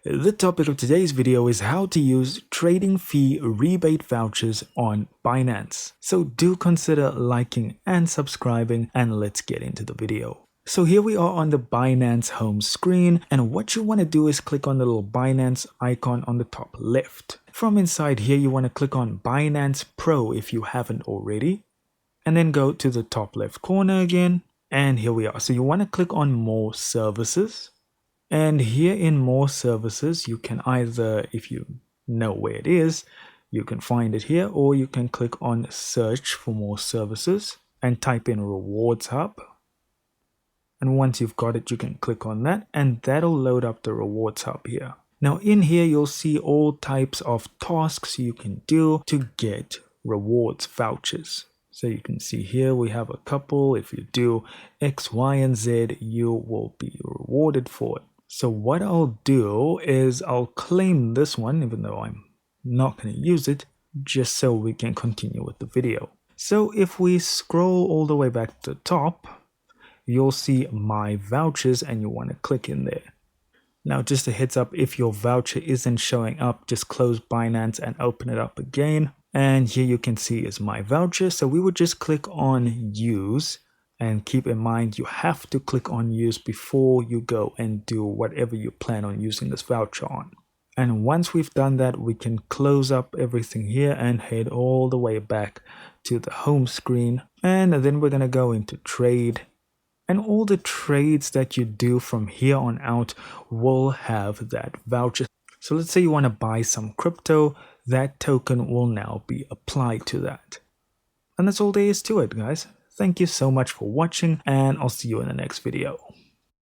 The topic of today's video is how to use trading fee rebate vouchers on Binance. So do consider liking and subscribing, and let's get into the video. So here we are on the Binance home screen, and what you want to do is click on the little Binance icon on the top left. From inside here, you want to click on Binance Pro if you haven't already, and then go to the top left corner again, and here we are. So you want to click on More Services. And here in More Services, you can either, if you know where it is, you can find it here, or you can click on Search for More Services and type in Rewards Hub. And once you've got it, you can click on that, and that'll load up the Rewards Hub here. Now in here, you'll see all types of tasks you can do to get rewards vouchers. So you can see here we have a couple. If you do X, Y, and Z, you will be rewarded for it. So what I'll do is I'll claim this one, even though I'm not going to use it, just so we can continue with the video. So if we scroll all the way back to the top, you'll see My Vouchers, and you want to click in there. Now just a heads up, if your voucher isn't showing up, just close Binance and open it up again. And here you can see is My Voucher. So we would just click on Use. And keep in mind, you have to click on Use before you go and do whatever you plan on using this voucher on. And once we've done that, we can close up everything here and head all the way back to the home screen. And then we're going to go into Trade. And all the trades that you do from here on out will have that voucher. So let's say you want to buy some crypto, that token will now be applied to that. And that's all there is to it, guys. Thank you so much for watching, and I'll see you in the next video.